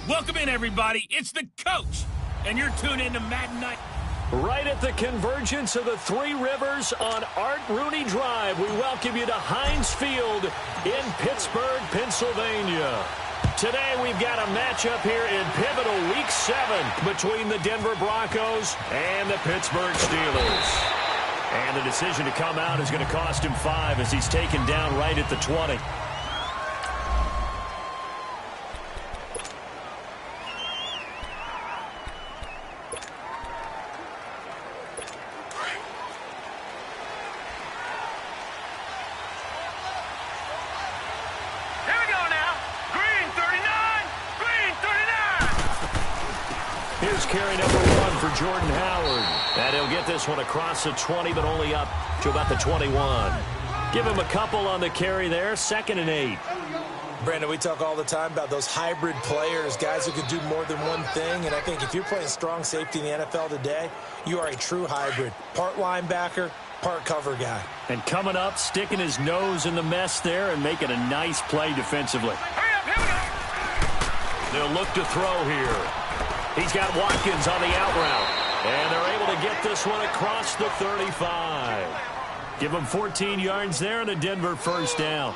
Welcome in, everybody. It's the coach, and you're tuned into Madden Night. Right at the convergence of the Three Rivers on Art Rooney Drive, we welcome you to Heinz Field in Pittsburgh, Pennsylvania. Today we've got a matchup here in pivotal Week 7 between the Denver Broncos and the Pittsburgh Steelers. And the decision to come out is going to cost him 5 as he's taken down right at the 20. Here's carry number 1 for Jordan Howard. And he'll get this one across the 20, but only up to about the 21. Give him a couple on the carry there, 2nd and 8. Brandon, we talk all the time about those hybrid players, guys who can do more than one thing. And I think if you're playing strong safety in the NFL today, you are a true hybrid. Part linebacker, part cover guy. And coming up, sticking his nose in the mess there and making a nice play defensively. Hurry up, here we go. They'll look to throw here. He's got Watkins on the out route. And they're able to get this one across the 35. Give him 14 yards there and a Denver first down.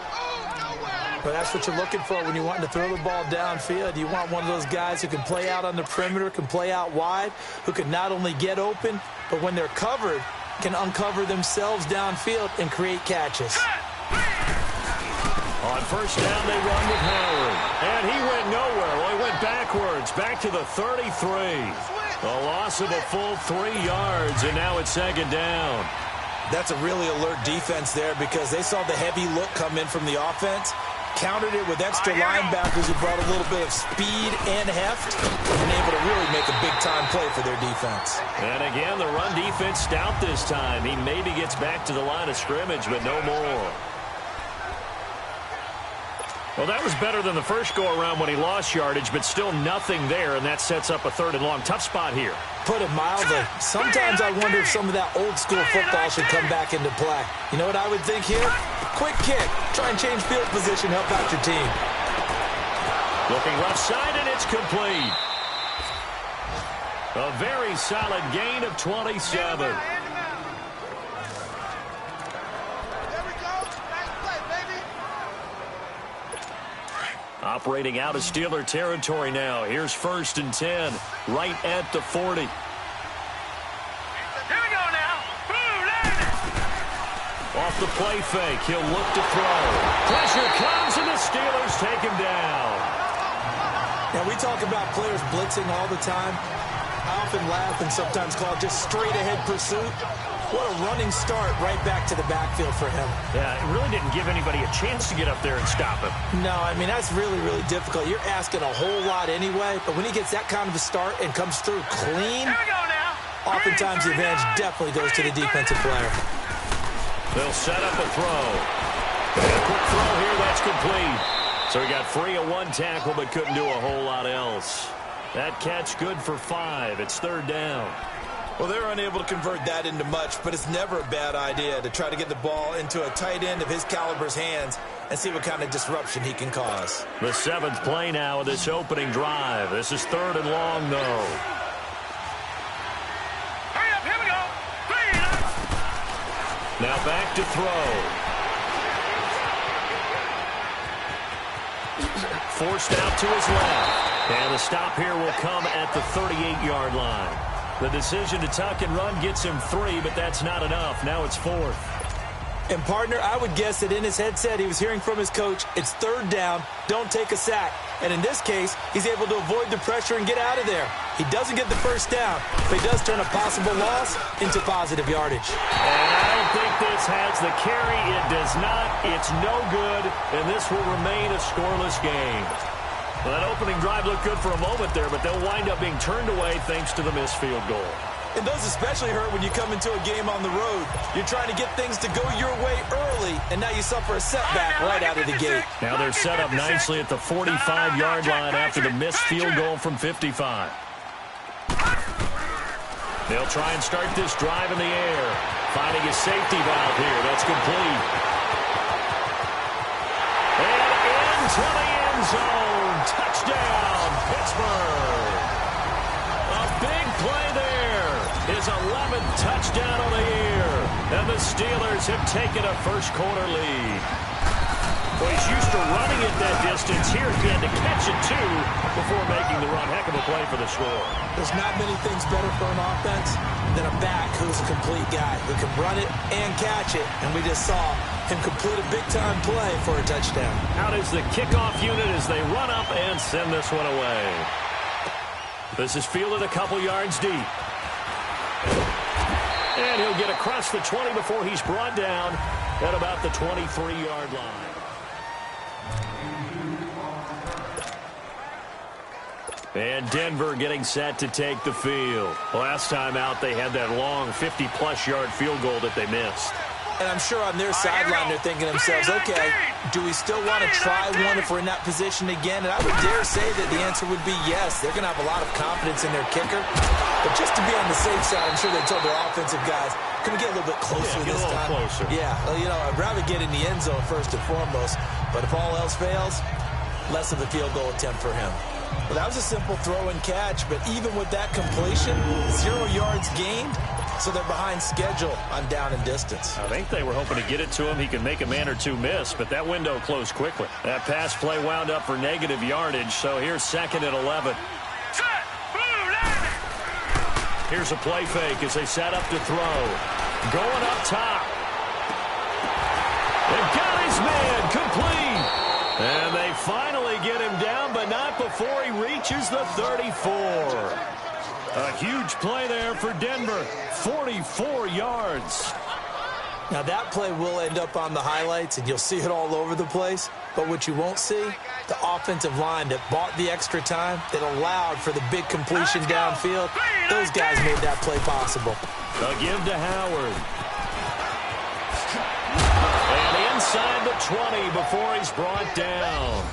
But that's what you're looking for when you're wanting to throw the ball downfield. You want one of those guys who can play out on the perimeter, can play out wide, who can not only get open, but when they're covered, can uncover themselves downfield and create catches. On first down, they run with Howard. And he went nowhere. Well, he went backwards, back to the 33. A loss of a full 3 yards, and now it's 2nd down. That's a really alert defense there because they saw the heavy look come in from the offense, countered it with extra linebackers who brought a little bit of speed and heft, and able to really make a big-time play for their defense. And again, the run defense stout this time. He maybe gets back to the line of scrimmage, but no more. Well, that was better than the first go-around when he lost yardage, but still nothing there, and that sets up a 3rd and long. Tough spot here. Put it mildly. Sometimes I wonder if some of that old-school football should come back into play. You know what I would think here? Quick kick. Try and change field position, help out your team. Looking left side, and it's complete. A very solid gain of 27. Operating out of Steeler territory now. Here's 1st and 10, right at the 40. Here we go now. Off the play fake, he'll look to throw. Pressure comes, and the Steelers take him down. Now, we talk about players blitzing all the time. I often laugh and sometimes call it just straight-ahead pursuit. What a running start right back to the backfield for him. Yeah, it really didn't give anybody a chance to get up there and stop him. No, I mean, that's really, really difficult. You're asking a whole lot anyway, but when he gets that kind of a start and comes through clean, oftentimes the advantage definitely goes to the defensive player. They'll set up a throw. And a quick throw here, that's complete. So he got free of 1 tackle, but couldn't do a whole lot else. That catch good for 5. It's 3rd down. Well, they're unable to convert that into much, but it's never a bad idea to try to get the ball into a tight end of his caliber's hands and see what kind of disruption he can cause. The 7th play now of this opening drive. This is 3rd and long, though. Hurry up, here we go. Now back to throw. Forced out to his left. And the stop here will come at the 38-yard line. The decision to tuck and run gets him 3, but that's not enough. Now it's 4th. And, partner, I would guess that in his headset he was hearing from his coach, it's 3rd down, don't take a sack. And in this case, he's able to avoid the pressure and get out of there. He doesn't get the first down, but he does turn a possible loss into positive yardage. And I don't think this has the carry. It does not. It's no good, and this will remain a scoreless game. Well, that opening drive looked good for a moment there, but they'll wind up being turned away thanks to the missed field goal. And those especially hurt when you come into a game on the road. You're trying to get things to go your way early, and now you suffer a setback right out of the gate. Now they're set up nicely at the 45-yard line after the missed field goal from 55. They'll try and start this drive in the air, finding a safety valve here. That's complete. And into the end zone. touchdown, Pittsburgh. A big play there. His 11th touchdown of the year. And the Steelers have taken a first-quarter lead. Well, he's used to running it that distance. Here he had to catch it, too, before making the run. Heck of a play for the score. There's not many things better for an offense than a back who's a complete guy who can run it and catch it. And we just saw him complete a big-time play for a touchdown. Out is the kickoff unit as they run up and send this one away. This is fielded a couple yards deep. And he'll get across the 20 before he's brought down at about the 23-yard line. And Denver getting set to take the field. Last time out, they had that long 50-plus yard field goal that they missed. And I'm sure on their sideline they're thinking to themselves, okay, do we still want to try one if we're in that position again? And I would dare say that the answer would be yes. They're going to have a lot of confidence in their kicker. But just to be on the safe side, I'm sure they told their offensive guys, can we get a little bit closer this time? Closer. Yeah, well, you know, I'd rather get in the end zone first and foremost. But if all else fails, less of a field goal attempt for him. Well, that was a simple throw and catch, but even with that completion, 0 yards gained, so they're behind schedule on down and distance. I think they were hoping to get it to him. He could make a man or two miss, but that window closed quickly. That pass play wound up for negative yardage, so here's 2nd and 11. Here's a play fake as they set up to throw. Going up top. They've got his man complete. And they finally get him down, but not before he reaches the 34. A huge play there for Denver. 44 yards. Now that play will end up on the highlights, and you'll see it all over the place. But what you won't see, the offensive line that bought the extra time, that allowed for the big completion downfield, those guys made that play possible. They'll give to Howard. And inside the 20 before he's brought down.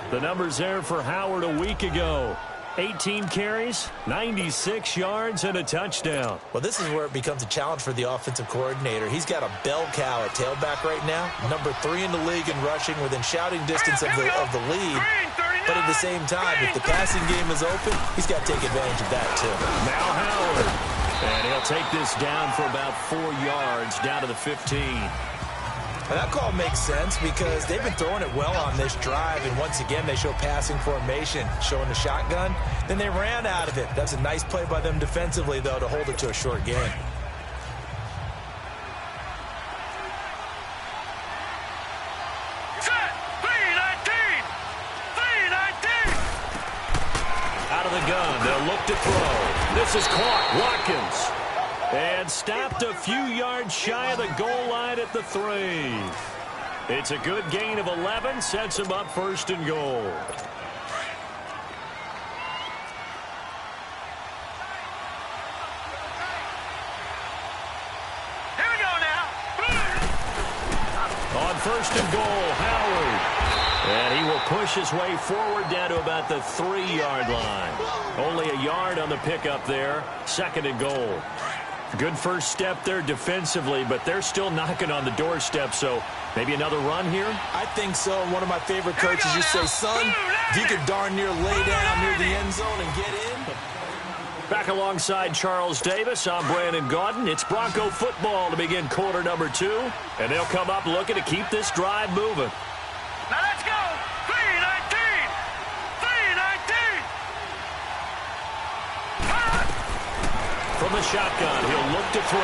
The numbers there for Howard a week ago. 18 carries, 96 yards, and a touchdown. Well, this is where it becomes a challenge for the offensive coordinator. He's got a bell cow at tailback right now, number 3 in the league in rushing, within shouting distance of the lead. But at the same time, if the passing game is open, he's got to take advantage of that, too. Now Howard. And he'll take this down for about 4 yards, down to the 15. And that call makes sense because they've been throwing it well on this drive, and once again they show passing formation, showing the shotgun. Then they ran out of it. That's a nice play by them defensively, though, to hold it to a short game. Out of the gun, they'll look to throw. This is caught. Watkins. And stopped a few yards shy of the goal line at the 3. It's a good gain of 11, sets him up 1st and goal. Here we go now. On 1st and goal, Howard. And he will push his way forward down to about the 3-yard line. Only a yard on the pickup there. 2nd and goal. Good first step there defensively, but they're still knocking on the doorstep, so maybe another run here? I think so. One of my favorite coaches used to say, son, if you could darn near lay down near the end zone and get in. Back alongside Charles Davis, I'm Brandon Gaudin. It's Bronco football to begin quarter number 2, and they'll come up looking to keep this drive moving. Now let's go. 3-19. 3-19. From the shotgun, he'll look to throw.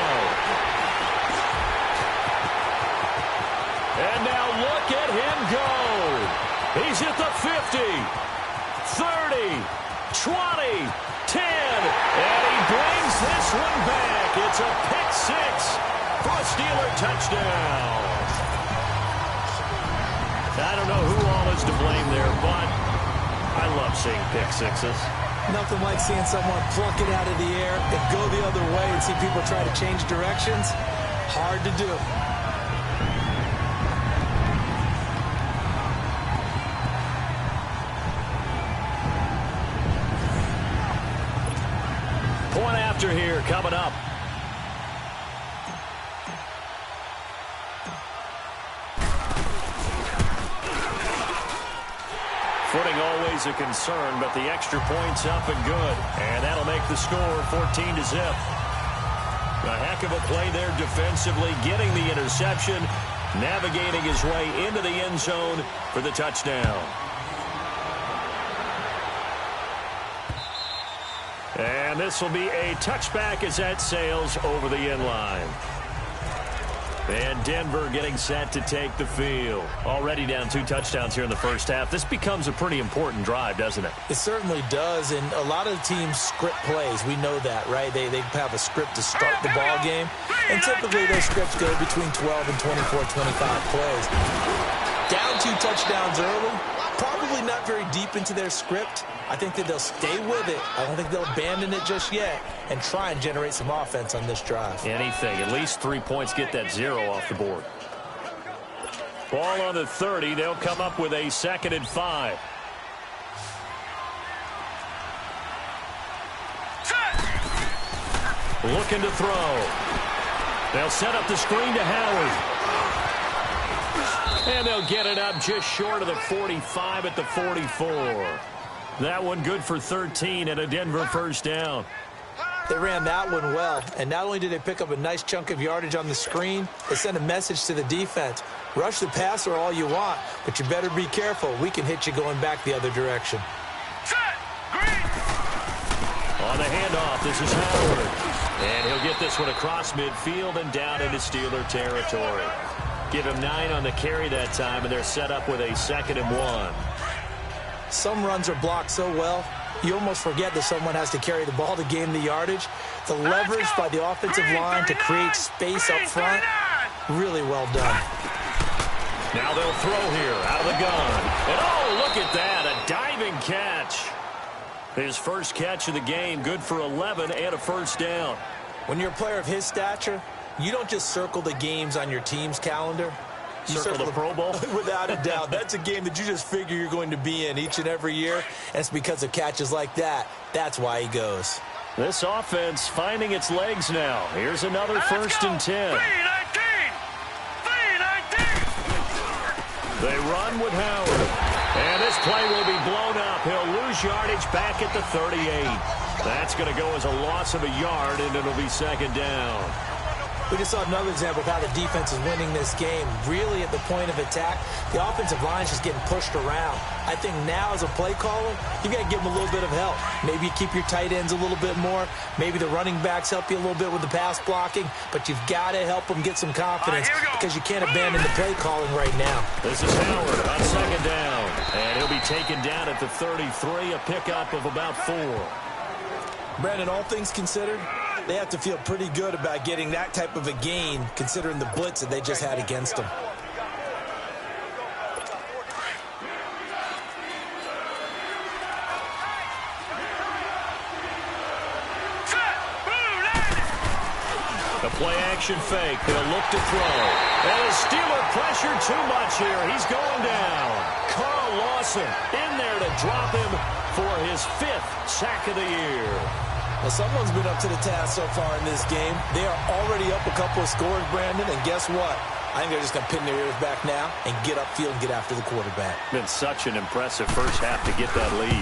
And now look at him go. He's at the 50, 30, 20, 10, and he brings this one back. It's a pick 6 for a Steeler touchdown. I don't know who all is to blame there, but I love seeing pick 6s. Nothing like seeing someone pluck it out of the air and go the other way and see people try to change directions. Hard to do. Point after here coming up. always a concern, but the extra point's up and good. And that'll make the score 14-0. A heck of a play there defensively, getting the interception, navigating his way into the end zone for the touchdown. And this will be a touchback as that sails over the end line. And Denver getting set to take the field. Already down 2 touchdowns here in the first half. This becomes a pretty important drive, doesn't it? It certainly does, and a lot of the teams script plays. We know that, right? They have a script to start the ball game, and typically those scripts go between 12 and 24, 25 plays. Down 2 touchdowns early, probably not very deep into their script. I think that they'll stay with it. I don't think they'll abandon it just yet and try and generate some offense on this drive. Anything. At least 3 points, get that 0 off the board. Ball on the 30. They'll come up with a 2nd and 5. Looking to throw. They'll set up the screen to Howard. And they'll get it up just short of the 45 at the 44. That one good for 13 and a Denver first down. They ran that one well, and not only did they pick up a nice chunk of yardage on the screen, they sent a message to the defense. Rush the passer all you want, but you better be careful. We can hit you going back the other direction. On the handoff, this is Howard. And he'll get this one across midfield and down into Steeler territory. Give him 9 on the carry that time, and they're set up with a 2nd and 1. Some runs are blocked so well, you almost forget that someone has to carry the ball to gain the yardage. The leverage by the offensive line to create space up front, really well done. Now they'll throw here out of the gun. And oh, look at that, a diving catch. His first catch of the game, good for 11 and a first down. When you're a player of his stature, you don't just circle the games on your team's calendar. You circle the Pro Bowl? Without a doubt. That's a game that you just figure you're going to be in each and every year, and it's because of catches like that. That's why he goes. This offense finding its legs now. Here's another 1st and 10. They run with Howard. And this play will be blown up. He'll lose yardage back at the 38. That's going to go as a loss of a yard, and it'll be 2nd down. We just saw another example of how the defense is winning this game. Really at the point of attack, the offensive line is just getting pushed around. I think now as a play caller, you got to give them a little bit of help. Maybe you keep your tight ends a little bit more. Maybe the running backs help you a little bit with the pass blocking. But you've got to help them get some confidence because you can't abandon the play calling right now. This is Howard on 2nd down. And he'll be taken down at the 33, a pickup of about 4. Brandon, all things considered, they have to feel pretty good about getting that type of a gain, considering the blitz that they just had against them. The play-action fake. They'll look to throw. And a Steeler pressure too much here. He's going down. Carl Lawson in there to drop him for his 5th sack of the year. Well, someone's been up to the task so far in this game. They are already up a couple of scores, Brandon, and guess what? I think they're just going to pin their ears back now and get upfield and get after the quarterback. Been such an impressive first half to get that lead.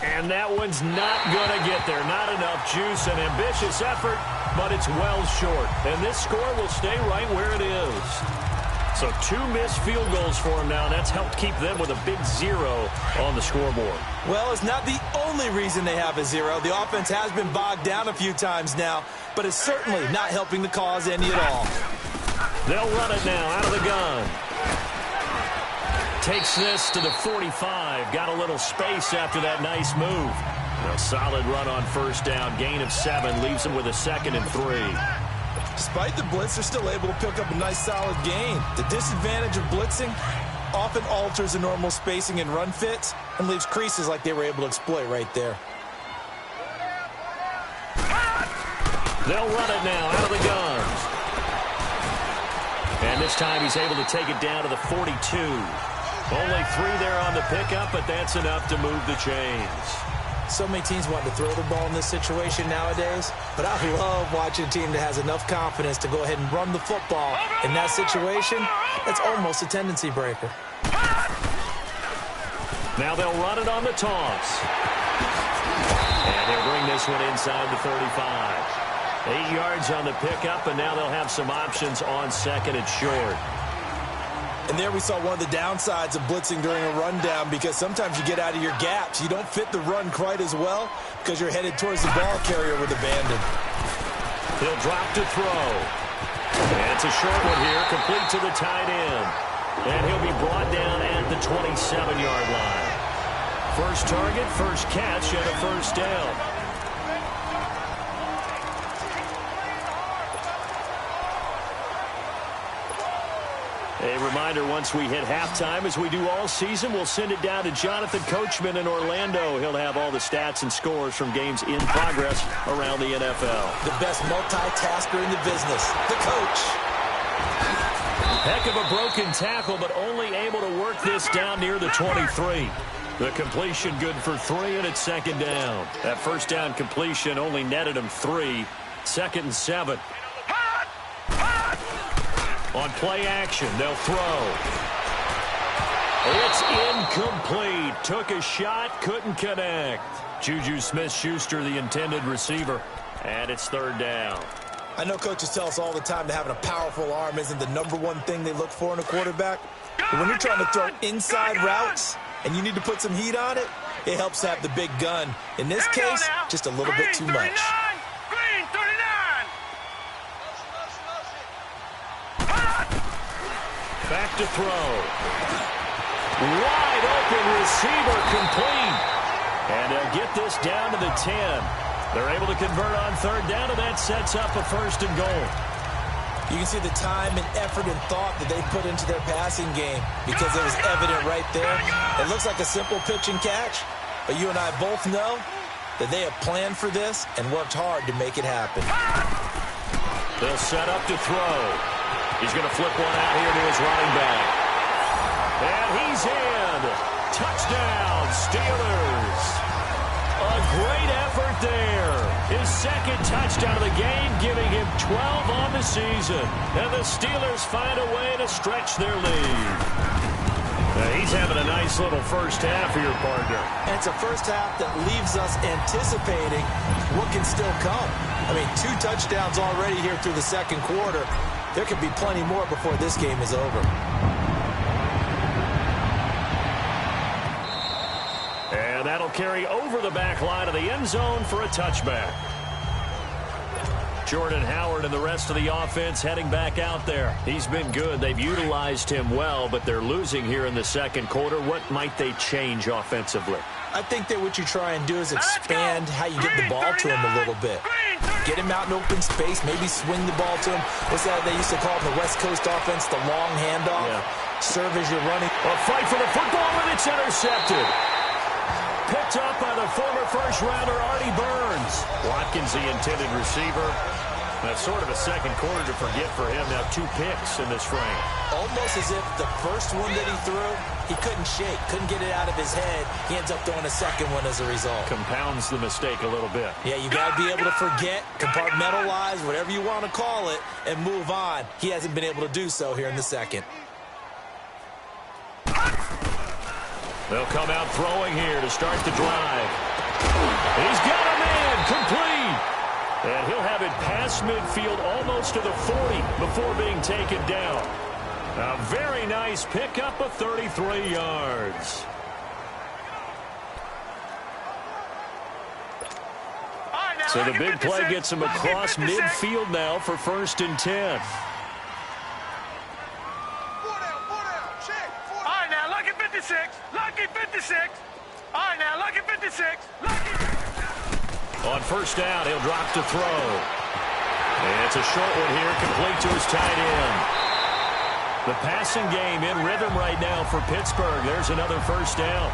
And that one's not going to get there. Not enough juice, an ambitious effort, but it's well short. And this score will stay right where it is. So 2 missed field goals for him now. That's helped keep them with a big 0 on the scoreboard. Well, it's not the only reason they have a 0. The offense has been bogged down a few times now, but it's certainly not helping the cause any at all. They'll run it now out of the gun. Takes this to the 45. Got a little space after that nice move. A solid run on first down. Gain of 7 leaves them with a 2nd and 3. Despite the blitz, they're still able to pick up a nice solid gain. The disadvantage of blitzing often alters the normal spacing and run fits and leaves creases like they were able to exploit right there. They'll run it now out of the guns. And this time he's able to take it down to the 42. Only 3 there on the pickup, but that's enough to move the chains. So many teams want to throw the ball in this situation nowadays, but I love watching a team that has enough confidence to go ahead and run the football. In that situation, that's almost a tendency breaker. Now they'll run it on the toss. And they'll bring this one inside the 35. 8 yards on the pickup, and now they'll have some options on second and short. And there we saw one of the downsides of blitzing during a rundown, because sometimes you get out of your gaps. You don't fit the run quite as well because you're headed towards the ball carrier with abandon. He'll drop to throw. And it's a short one here, complete to the tight end. And he'll be brought down at the 27-yard line. First target, first catch, and a first down. A reminder, once we hit halftime, as we do all season, we'll send it down to Jonathan Coachman in Orlando. He'll have all the stats and scores from games in progress around the NFL. The best multitasker in the business, the coach. Heck of a broken tackle, but only able to work this down near the 23. The completion good for 3, and it's second down. That first down completion only netted him 3. Second and 7. On play action, they'll throw. It's incomplete. Took a shot, couldn't connect. Juju Smith-Schuster, the intended receiver, and it's third down. I know coaches tell us all the time that having a powerful arm isn't the #1 thing they look for in a quarterback. But when you're trying to throw inside routes and you need to put some heat on it, it helps to have the big gun. In this case, just a little bit too much. Back to throw. Wide open receiver, complete. And they'll get this down to the 10. They're able to convert on third down, and that sets up a first and goal. You can see the time and effort and thought that they put into their passing game, because it was evident right there. It looks like a simple pitch and catch, but you and I both know that they have planned for this and worked hard to make it happen. They'll set up to throw. He's going to flip one out here to his running back. And he's in. Touchdown, Steelers. A great effort there. His second touchdown of the game, giving him 12 on the season. And the Steelers find a way to stretch their lead. Now he's having a nice little first half here, partner. And it's a first half that leaves us anticipating what can still come. I mean, 2 touchdowns already here through the second quarter. There could be plenty more before this game is over. And that'll carry over the back line of the end zone for a touchback. Jordan Howard and the rest of the offense heading back out there. He's been good. They've utilized him well, but they're losing here in the second quarter. What might they change offensively? I think that what you try and do is expand how you get the ball to him a little bit. Get him out in open space, maybe swing the ball to him. What's that they used to call it in the West Coast offense, the long handoff? Yeah. Serve as you're running. A fight for the football, and it's intercepted. Picked up by the former first-rounder Artie Burns. Watkins, the intended receiver. That's sort of a second quarter to forget for him. Now 2 picks in this frame. Almost as if the first one that he threw, he couldn't shake, couldn't get it out of his head. He ends up throwing a second one as a result. Compounds the mistake a little bit. Yeah, you got to be able to forget, compartmentalize, whatever you want to call it, and move on. He hasn't been able to do so here in the second. They'll come out throwing here to start the drive. He's got him in, complete. And he'll have it past midfield almost to the 40 before being taken down. A very nice pickup of 33 yards. So the big play gets him across midfield now for first and 10. On first down, he'll drop to throw. And it's a short one here, complete to his tight end. The passing game in rhythm right now for Pittsburgh. There's another first down.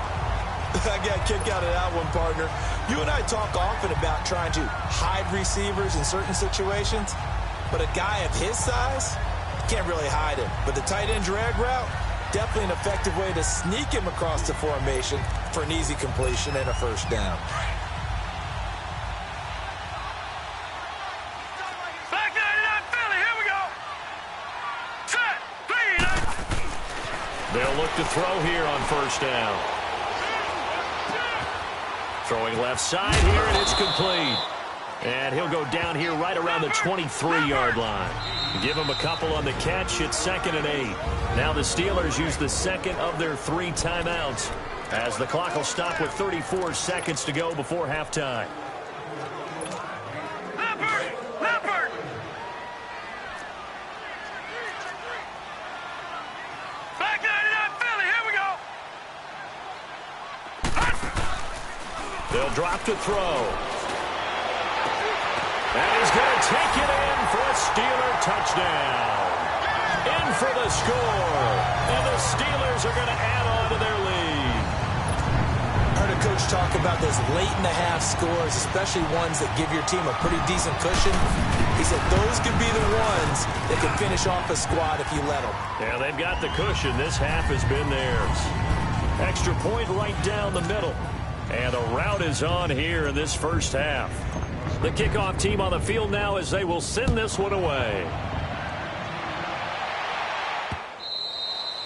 I got a kick out of that one, partner. You and I talk often about trying to hide receivers in certain situations, but a guy of his size can't really hide him. But the tight end drag route, definitely an effective way to sneak him across the formation for an easy completion and a first down. They'll look to throw here on first down. Throwing left side here, and it's complete. And he'll go down here right around the 23-yard line. Give him a couple on the catch. It's 2nd and 8. Now the Steelers use the second of their 3 timeouts as the clock will stop with 34 seconds to go before halftime. Leopard! Back 99 Philly, here we go! They'll drop to throw. And he's going to take it in for a Steeler touchdown. In for the score. And the Steelers are going to add on to their lead. I heard a coach talk about those late-in-the-half scores, especially ones that give your team a pretty decent cushion. He said those could be the ones that can finish off a squad if you let them. Yeah, they've got the cushion. This half has been theirs. Extra point right down the middle. And a rout is on here in this first half. The kickoff team on the field now as they will send this one away.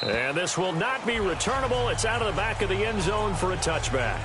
And this will not be returnable. It's out of the back of the end zone for a touchback.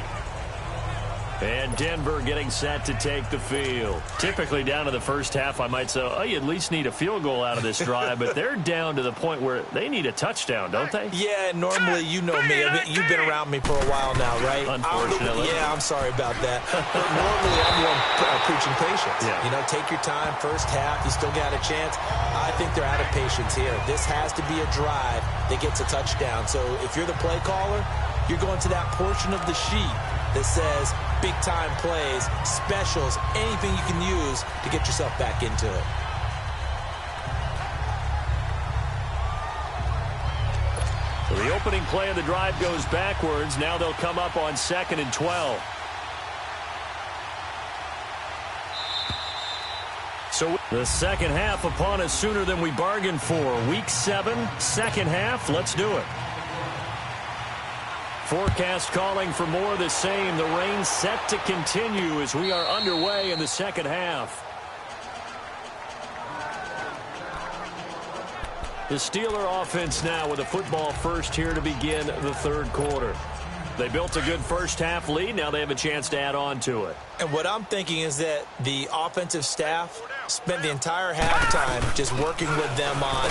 And Denver getting set to take the field. Typically down to the first half, I might say, oh, you at least need a field goal out of this drive. But they're down to the point where they need a touchdown, don't they? Yeah, normally, you know me. I mean, you've been around me for a while now, right? Unfortunately. I'm sorry about that. But normally, I'm the one preaching patience. Yeah. You know, take your time. First half, you still got a chance. I think they're out of patience here. This has to be a drive that gets a touchdown. So if you're the play caller, you're going to that portion of the sheet that says big-time plays, specials, anything you can use to get yourself back into it. So the opening play of the drive goes backwards. Now they'll come up on 2nd and 12. So the second half upon us sooner than we bargained for. Week 7, second half. Let's do it. Forecast calling for more of the same. The rain set to continue as we are underway in the second half. The Steeler offense now with a football first here to begin the third quarter. They built a good first half lead. Now they have a chance to add on to it. And what I'm thinking is that the offensive staff spent the entire halftime just working with them on,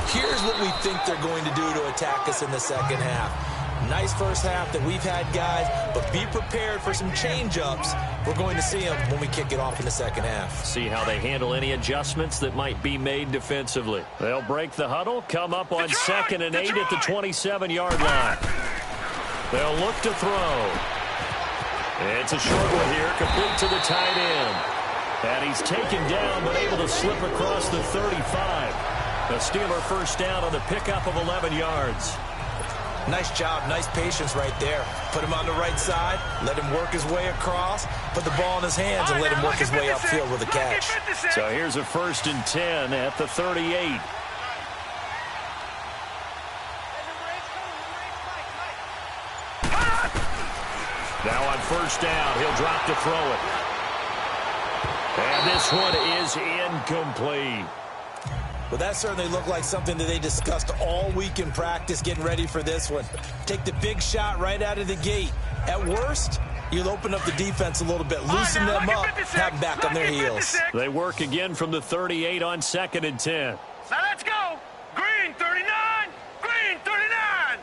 here's what we think they're going to do to attack us in the second half. Nice first half that we've had, guys, but be prepared for some change-ups. We're going to see them when we kick it off in the second half. See how they handle any adjustments that might be made defensively. They'll break the huddle, come up on 2nd and 8 at the 27-yard line. They'll look to throw. It's a short one here, complete to the tight end. And he's taken down, but able to slip across the 35. The Steeler first down on the pickup of 11 yards. Nice job, nice patience right there. Put him on the right side, let him work his way across, put the ball in his hands, and let him work his way upfield with a catch. So here's a 1st and 10 at the 38. Now on first down, he'll drop to throw it. And this one is incomplete. Well, that certainly looked like something that they discussed all week in practice getting ready for this one. Take the big shot right out of the gate. At worst, you'll open up the defense a little bit, loosen them up, have them back on their heels. They work again from the 38 on 2nd and 10. Now let's go. Green 39. Green 39.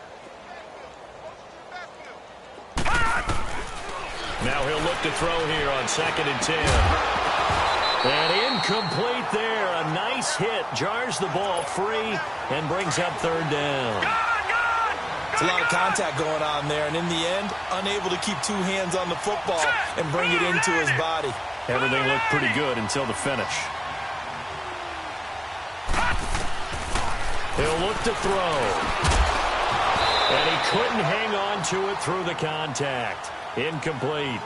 Now he'll look to throw here on 2nd and 10. And incomplete there. A nice hit. Jars the ball free and brings up 3rd down. It's a lot of contact going on there. And in the end, unable to keep 2 hands on the football and bring it into his body. Everything looked pretty good until the finish. He'll look to throw. And he couldn't hang on to it through the contact. Incomplete.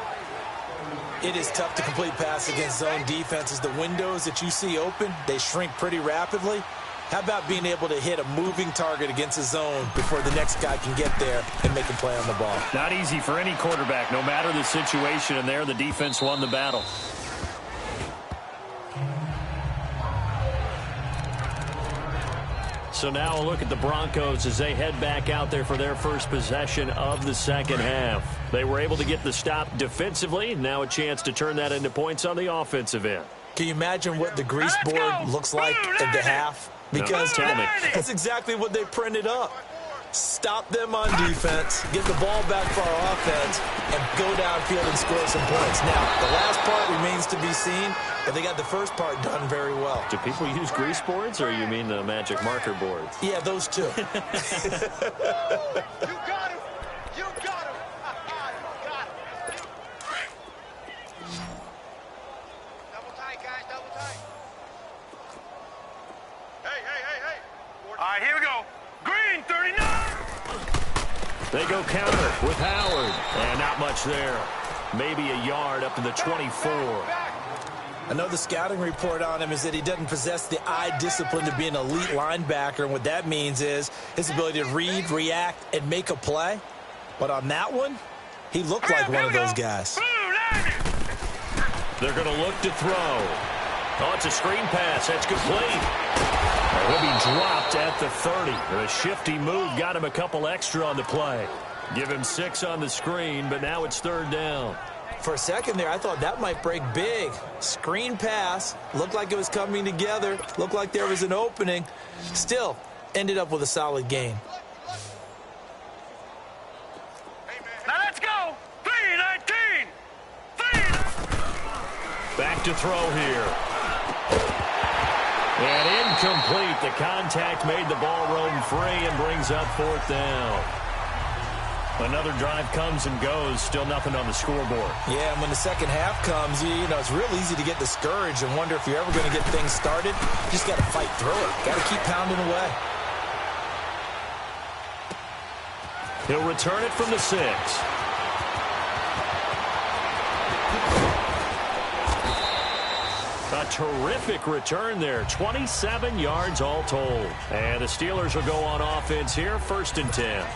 It is tough to complete pass against zone defenses. The windows that you see open, they shrink pretty rapidly. How about being able to hit a moving target against a zone before the next guy can get there and make a play on the ball? Not easy for any quarterback, no matter the situation, and there the defense won the battle. So now a look at the Broncos as they head back out there for their first possession of the second half. They were able to get the stop defensively. Now a chance to turn that into points on the offensive end. Can you imagine what the grease board looks like at the half? Because that's exactly what they printed up. Stop them on defense, get the ball back for our offense, and go downfield and score some points. Now, the last part remains to be seen, but they got the first part done very well. Do people use grease boards, or you mean the magic marker boards? Yeah, those two. You got him! You got him! Double tight, guys, double tight. Hey. All right, here we go. Green, 39! They go counter with Howard. And not much there. Maybe a yard up to the 24. I know the scouting report on him is that he doesn't possess the eye discipline to be an elite linebacker, and what that means is his ability to read, react, and make a play. But on that one, he looked like one of those guys. They're going to look to throw. Oh, it's a screen pass. That's complete. He'll be dropped at the 30. A shifty move got him a couple extra on the play. Give him 6 on the screen, but now it's third down. For a second there, I thought that might break big. Screen pass. Looked like it was coming together. Looked like there was an opening. Still, ended up with a solid gain. Now let's go! 3-19! Back to throw here. And incomplete. The contact made the ball roam free and brings up fourth down. Another drive comes and goes. Still nothing on the scoreboard. Yeah, and when the second half comes, you know, it's real easy to get discouraged and wonder if you're ever going to get things started. You just got to fight through it. Got to keep pounding away. He'll return it from the 6. A terrific return there. 27 yards all told. And the Steelers will go on offense here, 1st and 10.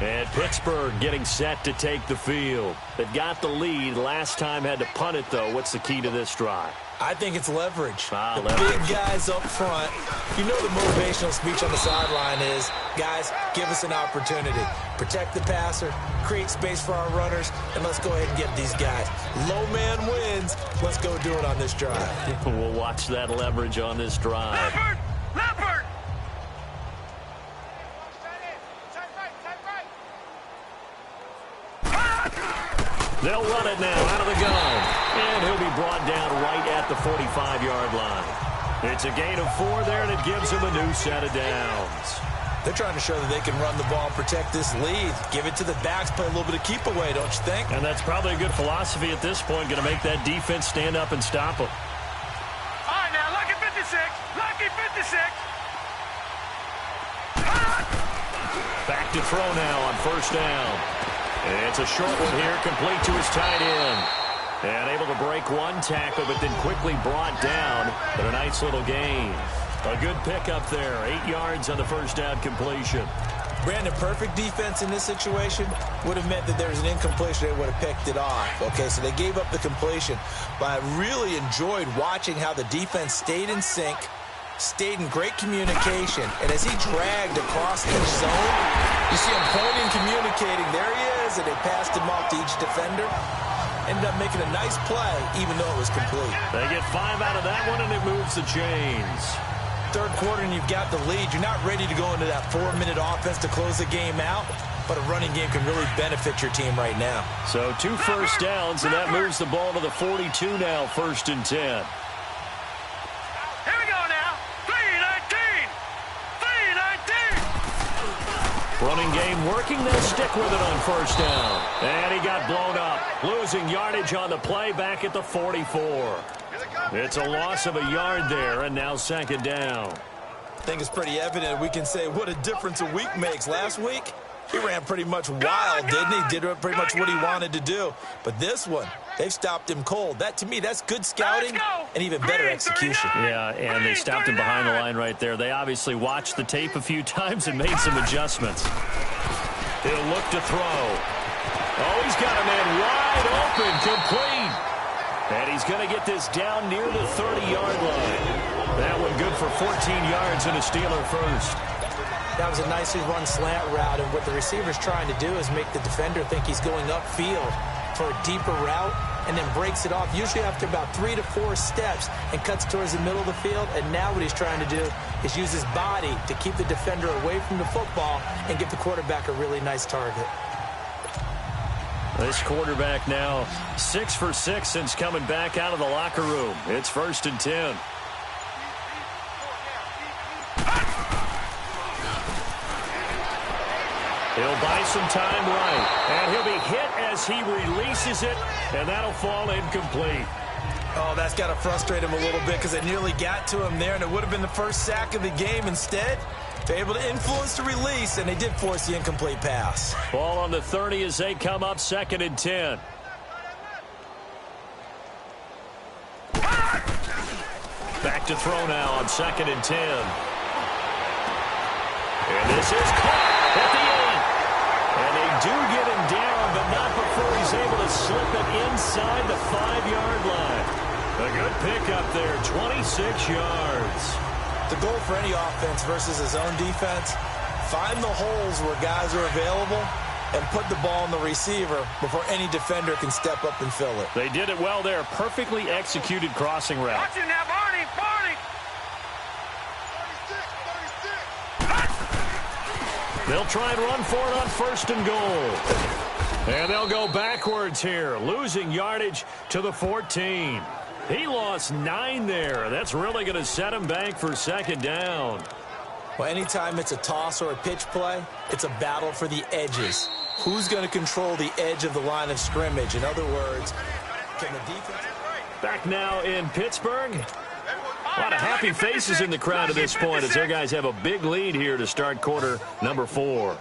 And Pittsburgh getting set to take the field. They've got the lead. Last time had to punt it, though. What's the key to this drive? I think it's leverage. Leverage. Big guys up front. You know the motivational speech on the sideline is, guys, give us an opportunity. Protect the passer, create space for our runners, and let's go ahead and get these guys. Low man wins. Let's go do it on this drive. We'll watch that leverage on this drive. Leopard! They'll run it now out of the gun. And he'll be brought down right at the 45-yard line. It's a gain of 4 there, and it gives him a new set of downs. They're trying to show that they can run the ball and protect this lead. Give it to the backs, play a little bit of keep away, don't you think? And that's probably a good philosophy at this point, going to make that defense stand up and stop them. All right, now, lucky 56. Lucky 56. Back to throw now on 1st down. It's a short one here, complete to his tight end. And able to break one tackle, but then quickly brought down. But a nice little gain. A good pickup there. 8 yards on the 1st down completion. Brandon, perfect defense in this situation would have meant that there was an incompletion. They would have picked it off. Okay, so they gave up the completion. But I really enjoyed watching how the defense stayed in sync, stayed in great communication, and as he dragged across each zone, you see him pointing, communicating. There he is, and they passed him off to each defender. Ended up making a nice play, even though it was complete. They get 5 out of that one, and it moves the chains. Third quarter, and you've got the lead. You're not ready to go into that 4-minute offense to close the game out, but a running game can really benefit your team right now. So 2 first downs, and that moves the ball to the 42 now, 1st and 10. Here we go now. 3-19. 3-19. Running game working. They'll stick with it on 1st down. And he got blown up. Losing yardage on the play back at the 44. It's a loss of a yard there, and now 2nd down. I think it's pretty evident. We can say what a difference a week makes. Last week, he ran pretty much wild, didn't he? Did pretty much what he wanted to do. But this one, they've stopped him cold. That, to me, that's good scouting and even better execution. Yeah, and they stopped him behind the line right there. They obviously watched the tape a few times and made some adjustments. He'll look to throw. Oh, he's got a man wide open, complete. And he's going to get this down near the 30-yard line. That one good for 14 yards and a Steeler first. That was a nicely run slant route, and what the receiver's trying to do is make the defender think he's going upfield for a deeper route and then breaks it off, usually after about 3 to 4 steps, and cuts towards the middle of the field. And now what he's trying to do is use his body to keep the defender away from the football and give the quarterback a really nice target. This quarterback now 6 for 6 since coming back out of the locker room. It's 1st and 10. He'll buy some time right, and he'll be hit as he releases it, and that'll fall incomplete. Oh, that's got to frustrate him a little bit because they nearly got to him there, and it would have been the first sack of the game. Instead, they're able to influence the release, and they did force the incomplete pass. Ball on the 30 as they come up 2nd and 10. Back to throw now on 2nd and 10. And this is caught at the end. And they do get him down, but not before he's able to slip it inside the 5-yard line. A good pickup there, 26 yards. The goal for any offense versus his own defense, find the holes where guys are available and put the ball on the receiver before any defender can step up and fill it. They did it well there. Perfectly executed crossing route. Watch him now, Barney, Barney. 36. They'll try and run for it on 1st and goal. And they'll go backwards here, losing yardage to the 14. He lost 9 there. That's really going to set him back for 2nd down. Well, anytime it's a toss or a pitch play, it's a battle for the edges. Who's going to control the edge of the line of scrimmage? In other words, can the defense... Back now in Pittsburgh. A lot of happy faces in the crowd at this point as their guys have a big lead here to start quarter number 4.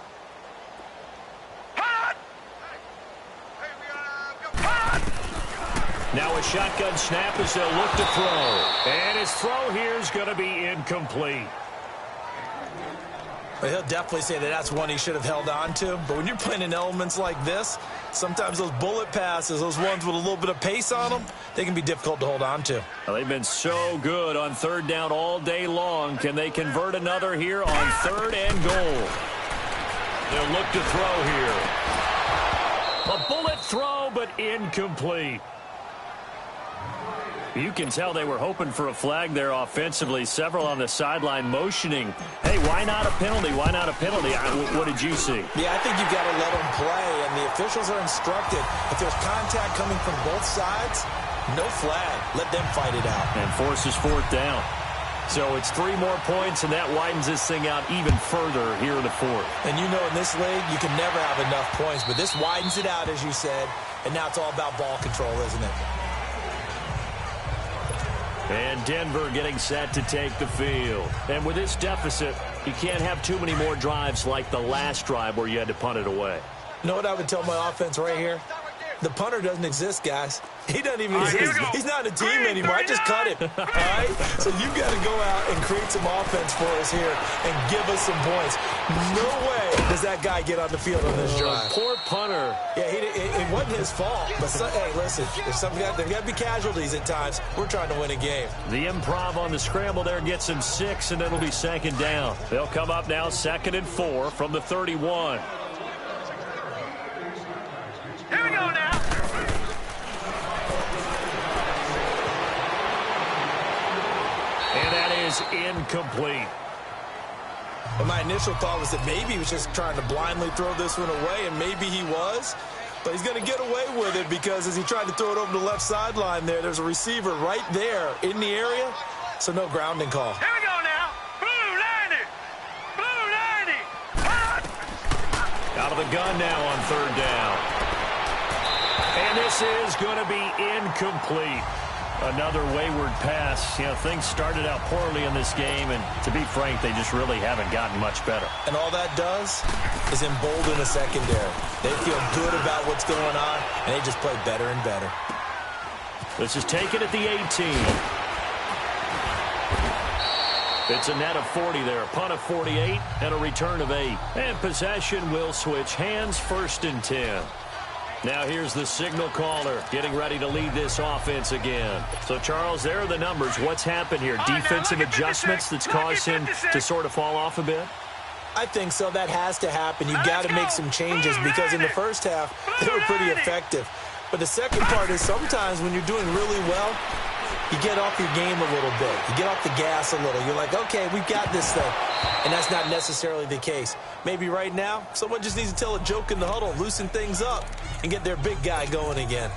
Now a shotgun snap as they'll look to throw. And his throw here is going to be incomplete. Well, he'll definitely say that that's one he should have held on to. But when you're playing in elements like this, sometimes those bullet passes, those ones with a little bit of pace on them, they can be difficult to hold on to. Well, they've been so good on 3rd down all day long. Can they convert another here on 3rd and goal? They'll look to throw here. A bullet throw, but incomplete. You can tell they were hoping for a flag there offensively. Several on the sideline motioning. Hey, why not a penalty? Why not a penalty? What did you see? Yeah, I think you've got to let them play, and the officials are instructed. If there's contact coming from both sides, no flag. Let them fight it out. And forces 4th down. So it's 3 more points, and that widens this thing out even further here in the 4th. And you know in this league, you can never have enough points, but this widens it out, as you said, and now it's all about ball control, isn't it? And Denver getting set to take the field. And with this deficit, you can't have too many more drives like the last drive where you had to punt it away. You know what I would tell my offense right here? The punter doesn't exist, guys. He doesn't even exist. He's not a team anymore. I just cut him. All right? So you've got to go out and create some offense for us here and give us some points. No way does that guy get on the field on this drive. Poor punter. Yeah, it wasn't his fault. But, hey, listen, there's got to be casualties at times. We're trying to win a game. The improv on the scramble there gets him 6, and it'll be 2nd down. They'll come up now 2nd and 4 from the 31. Here we go now. And that is incomplete. And my initial thought was that maybe he was just trying to blindly throw this one away, and maybe he was. But he's going to get away with it because as he tried to throw it over the left sideline there's a receiver right there in the area, so no grounding call. Here we go now. Blue 90. Blue 90. Hot. Out of the gun now on 3rd down. And this is going to be incomplete. Another wayward pass. You know, things started out poorly in this game, and to be frank, they just really haven't gotten much better. And all that does is embolden the secondary. They feel good about what's going on, and they just play better and better. This is taken at the 18. It's a net of 40 there, a punt of 48, and a return of 8. And possession will switch hands, 1st and 10. Now here's the signal caller getting ready to lead this offense again. So, Charles, there are the numbers. What's happened here? Defensive adjustments that's caused him to sort of fall off a bit? I think so. That has to happen. You've got to make some changes because in the first half, they were pretty effective. But the second part is sometimes when you're doing really well, you get off your game a little bit. You get off the gas a little. You're like, okay, we've got this thing. And that's not necessarily the case. Maybe right now, someone just needs to tell a joke in the huddle, loosen things up, and get their big guy going again.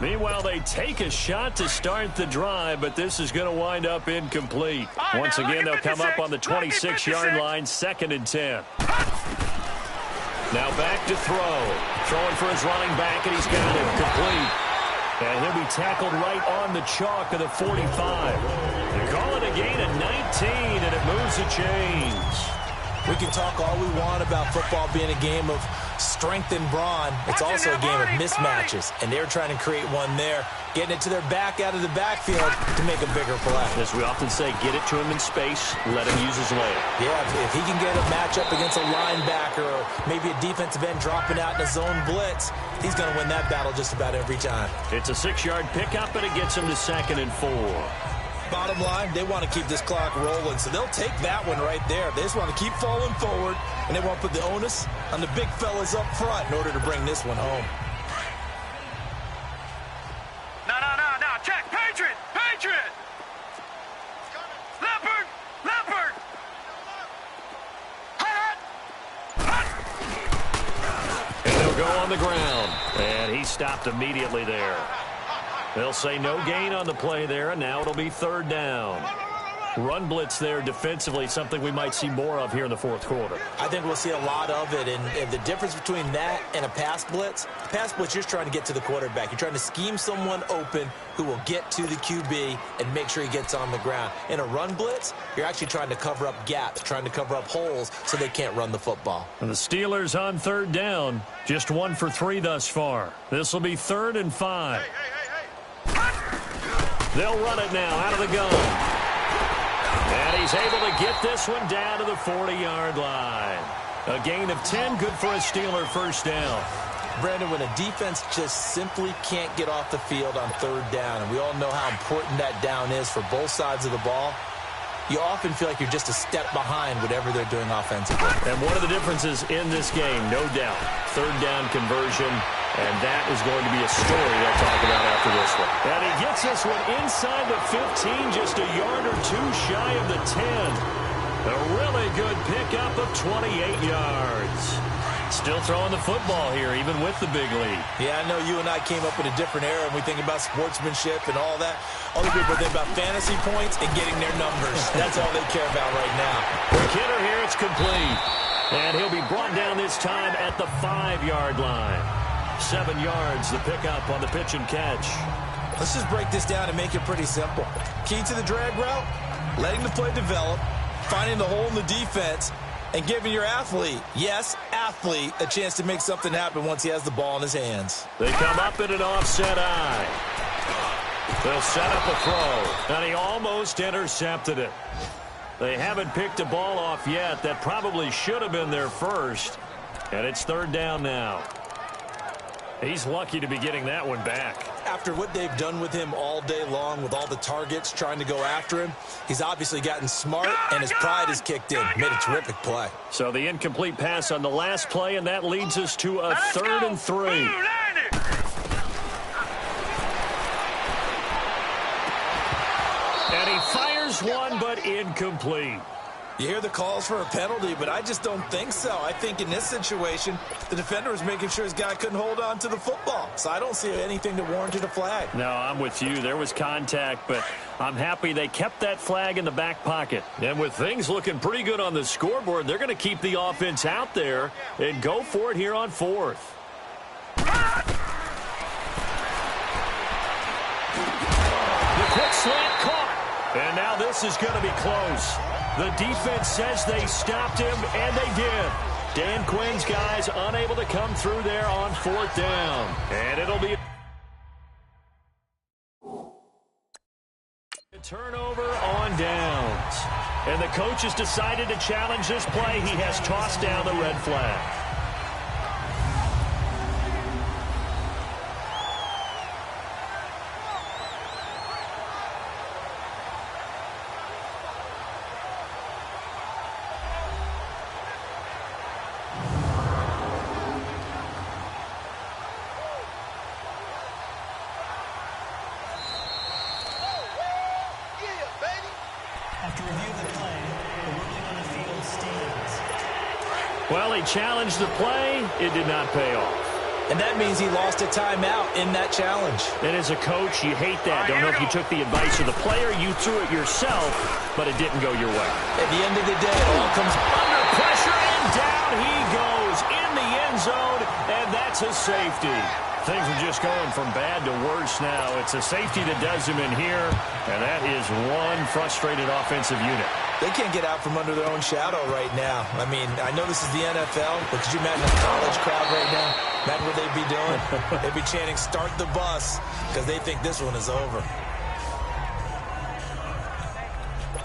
Meanwhile, they take a shot to start the drive, but this is going to wind up incomplete. Once again, they'll come up on the 26-yard line, 2nd and 10. Now back to throw. Throwing for his running back, and he's got him complete. And he'll be tackled right on the chalk of the 45. They call it a gain of 19, and it moves the chains. We can talk all we want about football being a game of strength and brawn. It's also a game of mismatches, and they're trying to create one there, getting it to their back out of the backfield to make a bigger play. As we often say, get it to him in space, let him use his leg. Yeah, if he can get a matchup against a linebacker or maybe a defensive end dropping out in a zone blitz, he's going to win that battle just about every time. It's a 6-yard pickup, and it gets him to 2nd and 4. Bottom line, they want to keep this clock rolling, so they'll take that one right there. They just want to keep falling forward, and they want to put the onus on the big fellas up front in order to bring this one home. No. Check. Patriot. Leopard. And they'll go on the ground. And he stopped immediately there. They'll say no gain on the play there, and now it'll be 3rd down. Run blitz there defensively, something we might see more of here in the 4th quarter. I think we'll see a lot of it, and the difference between that and a pass blitz, you're just trying to get to the quarterback. You're trying to scheme someone open who will get to the QB and make sure he gets on the ground. In a run blitz, you're actually trying to cover up gaps, trying to cover up holes so they can't run the football. And the Steelers on 3rd down, just 1 for 3 thus far. This will be 3rd and 5. They'll run it now out of the gun. And he's able to get this one down to the 40-yard line. A gain of 10, good for a Steeler first down. Brandon, when a defense just simply can't get off the field on 3rd down, and we all know how important that down is for both sides of the ball, you often feel like you're just a step behind whatever they're doing offensively. And one of the differences in this game, no doubt, 3rd down conversion. And that is going to be a story they'll talk about after this one. And he gets this one inside the 15, just a yard or 2 shy of the 10. A really good pickup of 28 yards. Still throwing the football here, even with the big lead. Yeah, I know you and I came up in a different era, and we think about sportsmanship and all that. Other people think about fantasy points and getting their numbers. That's all they care about right now. Quick hitter here, it's complete. And he'll be brought down this time at the 5-yard line. 7 yards, the pickup on the pitch and catch. Let's just break this down and make it pretty simple. Key to the drag route, letting the play develop, finding the hole in the defense, and giving your athlete, yes, athlete, a chance to make something happen once he has the ball in his hands. They come up in an offset eye. They'll set up a throw, and he almost intercepted it. They haven't picked a ball off yet. That probably should have been their first, and it's 3rd down now. He's lucky to be getting that one back. After what they've done with him all day long with all the targets trying to go after him, he's obviously gotten smart, and his pride has kicked in. Made a terrific play. So the incomplete pass on the last play, and that leads us to a 3rd and 3. And he fires one, but incomplete. You hear the calls for a penalty, but I just don't think so. I think in this situation, the defender was making sure his guy couldn't hold on to the football. So I don't see anything that warranted a flag. No, I'm with you. There was contact, but I'm happy they kept that flag in the back pocket. And with things looking pretty good on the scoreboard, they're going to keep the offense out there and go for it here on 4th. The quick slant caught. And now this is going to be close. The defense says they stopped him, and they did. Dan Quinn's guys unable to come through there on 4th down. And it'll be a turnover on downs. And the coach has decided to challenge this play. He has tossed down the red flag. Well, he challenged the play. It did not pay off. And that means he lost a timeout in that challenge. And as a coach, you hate that. Don't know if you took the advice of the player, you threw it yourself, but it didn't go your way. At the end of the day, it all comes under pressure, and down he goes in the end zone, and that's a safety. Things are just going from bad to worse now. It's a safety that does him in here, and that is one frustrated offensive unit. They can't get out from under their own shadow right now. I mean, I know this is the NFL, but could you imagine a college crowd right now? Imagine what they'd be doing. They'd be chanting, "Start the bus," because they think this one is over.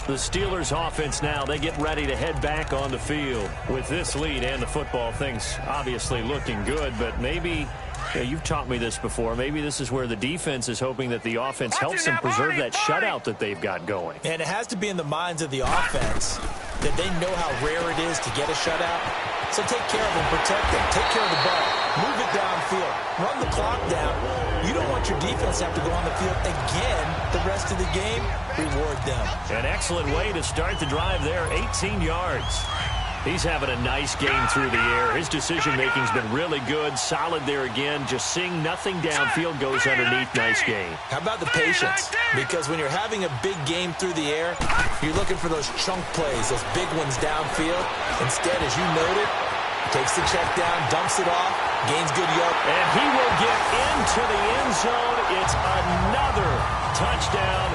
The Steelers offense now, they get ready to head back on the field. With this lead and the football, things obviously looking good, but maybe... you've taught me this before. Maybe this is where the defense is hoping that the offense helps them preserve that shutout that they've got going. And it has to be in the minds of the offense that they know how rare it is to get a shutout. So take care of them, protect them, take care of the ball, move it downfield, run the clock down. You don't want your defense to have to go on the field again the rest of the game. Reward them. An excellent way to start the drive there, 18 yards. He's having a nice game through the air. His decision-making's been really good. Solid there again. Just seeing nothing downfield goes underneath. Nice game. How about the patience? Because when you're having a big game through the air, you're looking for those chunk plays, those big ones downfield. Instead, as you noted, takes the check down, dumps it off, gains good yard. And he will get into the end zone. It's another touchdown.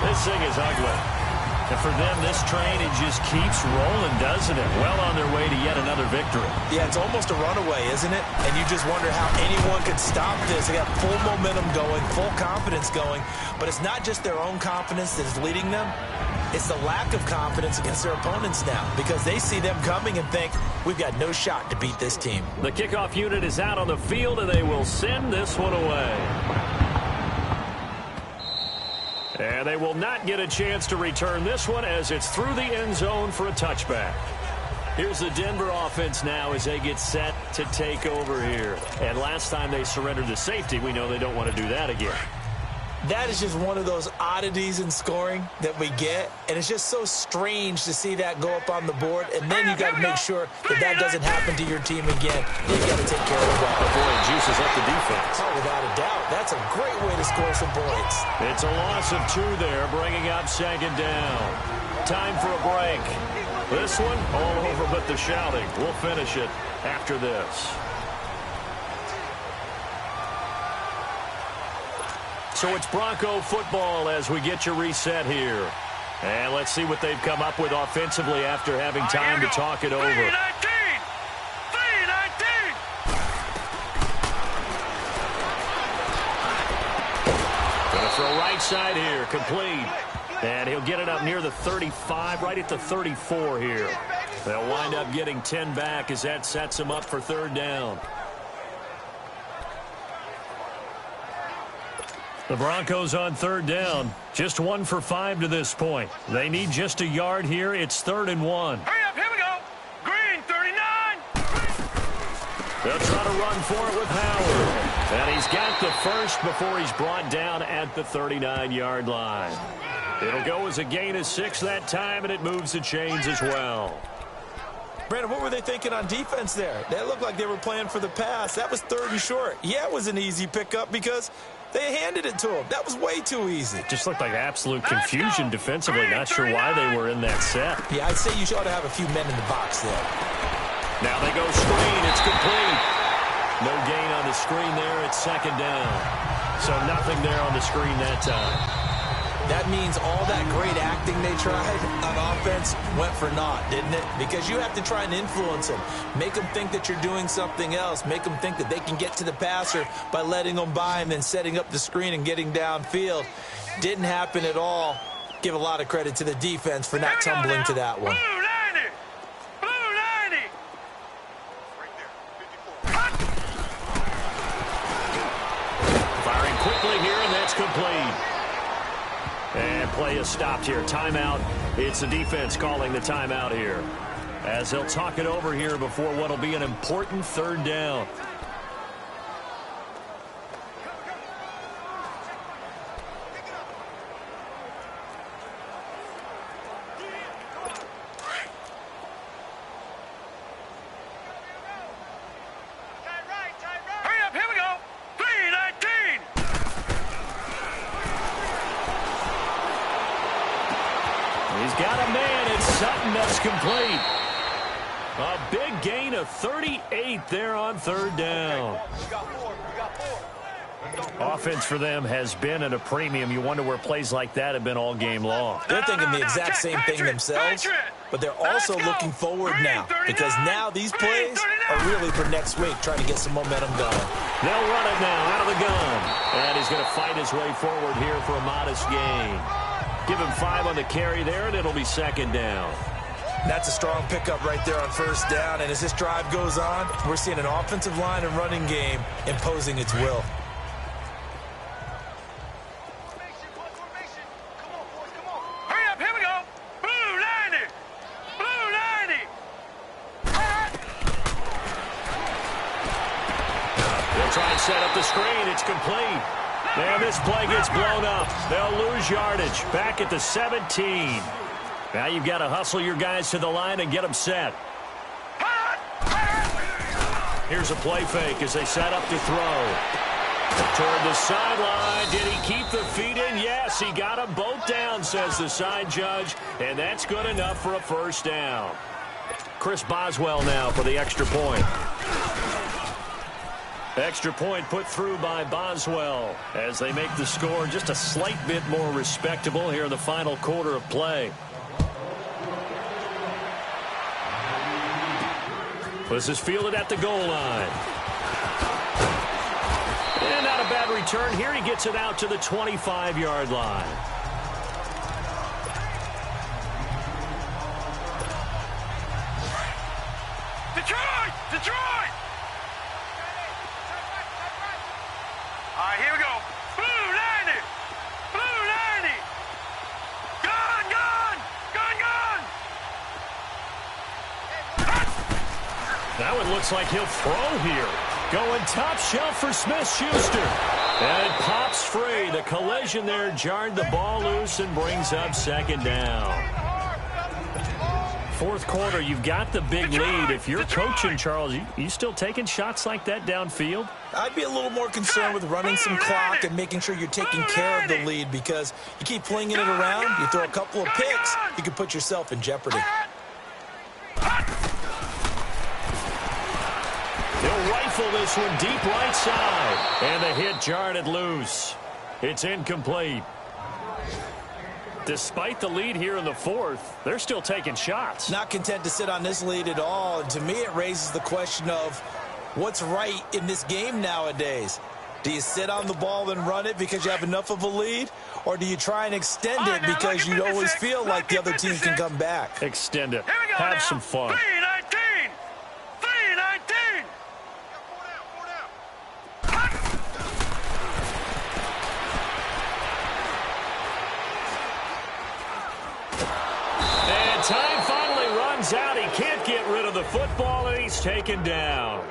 This thing is ugly. And for them, this train, it just keeps rolling, doesn't it? Well on their way to yet another victory. Yeah, it's almost a runaway, isn't it? And you just wonder how anyone could stop this. They got full momentum going, full confidence going. But it's not just their own confidence that is leading them. It's the lack of confidence against their opponents now, because they see them coming and think, we've got no shot to beat this team. The kickoff unit is out on the field, and they will send this one away. And they will not get a chance to return this one as it's through the end zone for a touchback. Here's the Denver offense now as they get set to take over here. And last time they surrendered to safety, we know they don't want to do that again. That is just one of those oddities in scoring that we get. And it's just so strange to see that go up on the board. And then you got to make sure that that doesn't happen to your team again. You got to take care of the ball. Boy, it juices up the defense. Oh, without a doubt. That's a great way to score some points. It's a loss of 2 there, bringing up second down. Time for a break. This one, all over but the shouting. We'll finish it after this. So it's Bronco football as we get you reset here. And let's see what they've come up with offensively after having time to talk it over. 3-19! Gonna throw right side here, complete. And he'll get it up near the 35, right at the 34 here. They'll wind up getting 10 back as that sets him up for third down. The Broncos on third down. Just 1 for 5 to this point. They need just a yard here. It's 3rd and 1. Hurry up, here we go. Green, 39. They'll try to run for it with Howard. And he's got the first before he's brought down at the 39-yard line. It'll go as a gain of 6 that time, and it moves the chains as well. Brandon, what were they thinking on defense there? That looked like they were playing for the pass. That was 3rd and short. Yeah, it was an easy pickup because they handed it to him. That was way too easy. Just looked like absolute confusion defensively. Not sure why they were in that set. Yeah, I'd say you ought to have a few men in the box there. Now they go screen. It's complete. No gain on the screen there. It's 2nd down. So nothing there on the screen that time. That means all that great acting they tried on offense went for naught, didn't it? Because you have to try and influence them. Make them think that you're doing something else. Make them think that they can get to the passer by letting them by and then setting up the screen and getting downfield. Didn't happen at all. Give a lot of credit to the defense for not tumbling to that one. Blue 90. Firing quickly here, and that's complete. And play is stopped here. Timeout. It's the defense calling the timeout here, as they'll talk it over here before what will be an important 3rd down. got a man. It's Sutton that's complete. A big gain of 38 there on third down. Offense for them has been at a premium. You wonder where plays like that have been all game long. They're thinking the exact same thing themselves, but they're also looking forward now because now these plays are really for next week, trying to get some momentum going. They'll run it now out of the gun. And he's going to fight his way forward here for a modest gain. Give him 5 on the carry there, and it'll be second down. That's a strong pickup right there on first down, and as this drive goes on, we're seeing an offensive line and running game imposing its will. Try and set up the screen. It's complete. And this play gets blown up. They'll lose yardage. Back at the 17. Now you've got to hustle your guys to the line and get them set. Here's a play fake as they set up to throw. Toward the sideline. Did he keep the feet in? Yes, he got them both down, says the side judge. And that's good enough for a first down. Chris Boswell now for the extra point. Extra point put through by Boswell as they make the score just a slight bit more respectable here in the final quarter of play. This is fielded at the goal line. And not a bad return here. He gets it out to the 25-yard line. Detroit! Detroit! All right, here we go. Blue 90! Blue 90! Gun, gun! Gun, gun! Now it looks like he'll throw here. Going top shelf for Smith-Schuster. And it pops free. The collision there jarred the ball loose and brings up second down. Fourth quarter, you've got the big lead. If you're coaching, Charles, you still taking shots like that downfield? I'd be a little more concerned with running some clock and making sure you're taking care of the lead because you keep flinging it around, you throw a couple of picks, you can put yourself in jeopardy. He'll rifle this one deep right side. And the hit jarred it loose. It's incomplete. Despite the lead here in the fourth, they're still taking shots. Not content to sit on this lead at all. And to me, it raises the question of what's right in this game nowadays. Do you sit on the ball and run it because you have enough of a lead? Or do you try and extend it because you always feel like the other team can come back? Extend it. Have some fun. 319! 319! And time finally runs out. He can't get rid of the football, and he's taken down.